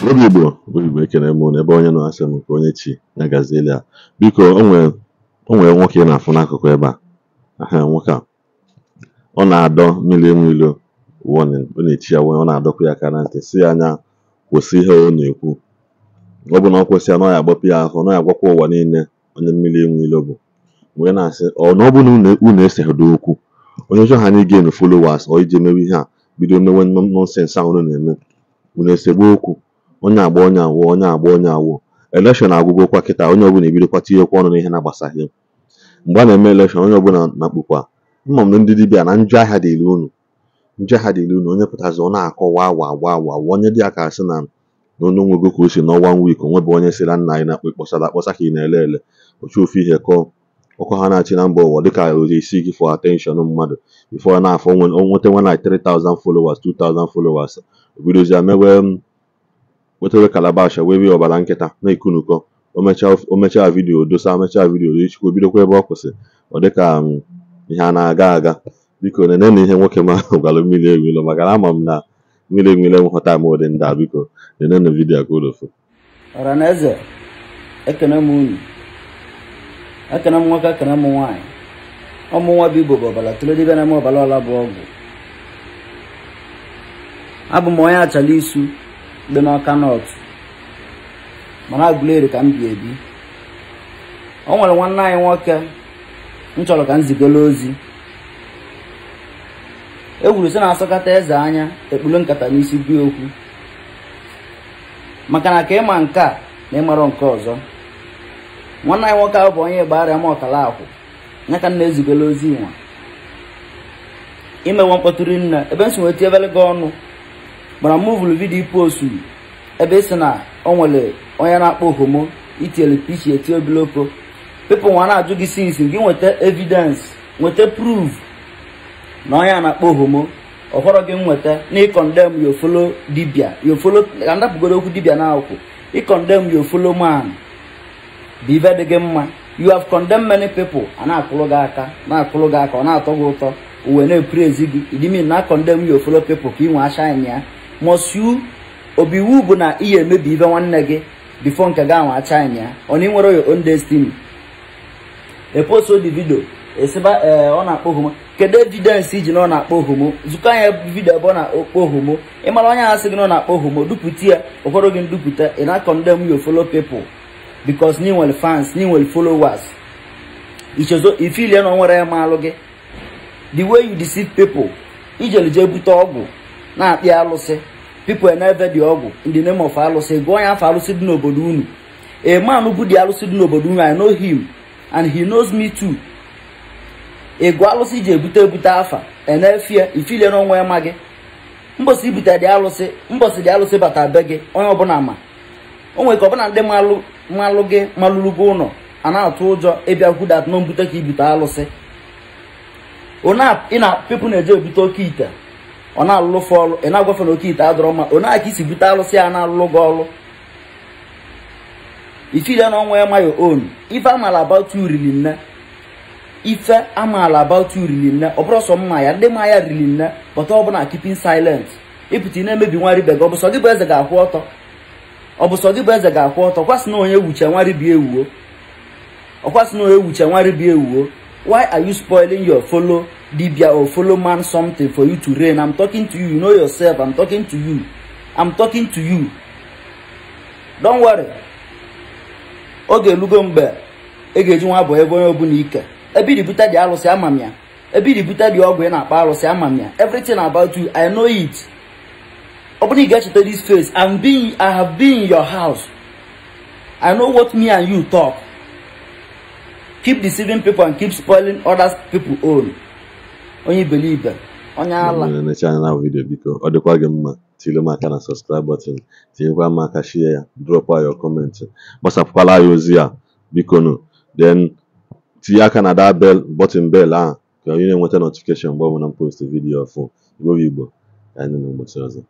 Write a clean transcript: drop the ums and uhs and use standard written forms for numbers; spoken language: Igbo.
Igbo ekene m ebe onye nọ asị m nke onye chi ya gazieli a. Biko o nwere nwoke na-afụ n'akụkụ ebe a. Nwoke a ọ na-adọ Nmiri Eweilo warning, ọ na-echi ya ọ na-adọkwa ya aka na ntị si ya anya kwụsị ihe ọ na-ekwu. Ọ bụ na ọ kwụsị ya na ọ ya agbapụ ya ahụ, na ọ ya agwakwa ụwa niile onye Nmiri Eweilo bụ. Wee na-asị na ọ bụ na unu eseghdo okwu, onye chọọ ha anyị gain followers ọ iji mewe ihe a bido mewe nonsense ahụ unu na-eme, unu esegbu okwu. Onye agba onye awụ, onye agba onye awụ. Election agwụgwọkwa kịta, onye ọbụla ebidokwa tinyekwa ọnụ n'ihe na-agbasaghị. Mgbe a na-eme election, onye ọbụla na-akpụkwa mma m ndị dibịa na njọ ahịa dịrị unu. Njọ ahịa dịrị unu, onye pụtazi ọ na-akọwa awa onye dị aka asị na n'ọnụ nwego ka o si n'ọnwa week onwebe onye sịra nna anyị na-akpọ akpọsa ka ị na-ele ele ochu ofu ihe ọkọ ha na-achị na mba ụwa dịka oji isi gị for attention mmadụ before na-afọ nweta nwe like 3,000 followers 2,000 followers obidozi amewe wetara calabash wee bie ọbara nkịta na-ekunuko o mechaa vidiyo dosa mechaa vidiyo echukwu obidokwa ebe ọ kwụsị ọ dịka ihe a na-aga aga. Biko nene na ihe nwoke ma gwara Nmiri Eweilo maka na ama m na Nmiri Eweilo enweghọta m ụdị ndị a. Biko nene na vidiyo ka ụlọfu ọranaeze ekene m unu, ekene m nwoke, ekene m nwaanyị. Ọmụ nwa bụ Igbo bụ ọbara tụrụ dibịa na-eme ọbara ọla bụ ọgwụ. Abụ m onye achala isu dị n'Ọka North mana Aguleri ka m bi ebi. O nwere nwanne anyị nwoke m chọrọ ka m zigara ozi. Egwuru sị na-asọkata eze anya ekpulu nkata n'isi bie okwu, maka na ka ịma nke a na ịmara nke ọzọ. Nwanne anyị nwoke ahụ bụ onye gbara m ọkala akwụ nya ka m na-ezigara ozi nwa imewe mkpọtụrụ nna ebe m si nweta ebele gị ọnụ gbara m vụrụ vidiyo postu ebe isi na o nwere onye na-akpọ homo itiele pichi eti obiloko pepụ nwa na-ajụ gị sinsi gị nweta evidence, nweta proof na onye a na-akpọ homo ọhọrọ gị nweta na ịkọndem yo follow dibia yo follow ka ndapụgoro okwu dibia na akwụkwọ ịkọndem yo follow man bụ ibe dị gị mma. You have condemned many people a na-akụrụ gị aka ọ na-atọ gị ụtọ uwe na-eprezi gị idimi na condemn yo follow people ka ị nwe asha anya ya must you obiwu bụ na ihe emebi ibe nwanne gị before nke gị anwa acha anya ya ọ na ị nwere your own destiny. Eposto the video esiba ọ na-akpọ homo kedu evidence iji na ọ na-akpọ homo zụkọ anya vidio ebe ọ na-akpọ homo ịmara onye ahụ sị gị na ọ na-akpọ homo dupụta ya ụfọdụ gị ndupụta ị na condemn yo follow people because ni nwere fans ni nwere followers ichezo ifilie na nwere ma alụ gị the way you deceive people ijelije bute ọgwụ na-akpị alụsị people never dị ọgwụ in the name of alụsị gụọ onye afọ alụsị dị n'obodo unu. A man who dị alụsị dị n'obodo unu, I know him and he knows me too. Ego alụsị iji ebute afa enefie ifilie na onwe ma gị mbọsị ibute dị alụsị mbọsị dị alụsị bata be gị onye ọbụla ma o nwere ka ọbụla ndị malụ gị malụrụ gị ụlọ a na-atụ ụjọ ịbịa kwudat na mbute ka ibute alụsị pepụ na-eje ebute oke ite ọ na-alụlụ fọlụ ị na-agwafe na oke ite adọrọ mma ọ na-aka isi bute alụsị a na-alụlụ gị ọlụ ifile na ọnwa ya ma your own. Ife amala about you rili nne ife amala about you rili nne ọ bụrụ sọ mma ya ndị ma ya rili nne pọta ọ bụla keeping silent ịpụta na-emebi nwa ribe gị ọ bụ sọ gị bụ eze ga-akwụ ọtọ kwasị na onye wuche nwari bi ewuo ọkwasị na onye wuche nwari bi ewuo. Why are you spoiling your follow dibia or follow man something for you to reign? I'm talking to you, you know yourself. I'm talking to you. Don't worry. Oge lugo mgbe egeji nwa bụ ebe onye ọbụla ike ebiri buta dị alụsị amamia ebiri buta dị ọgwụ ị na-akpa alụsị amamia everything about you I know it. Open get to this face. I have been in your house. I know what me and you talk. Keep deceiving people and keep spoiling other people own. Only believe them. Only Allah. Na channel video biko. Ọ dịkwa gị mma tile maka na subscribe button. Tinyekwa maka share ya. Drop your comment. Gbasapụkwala ya ozi ya biko no. Then tinye aka na that button bell ka onye na-enweta notification mgbe ọ bụla m post video ọfụ. Igbo. Anyị na-ụbọchị ọzọ.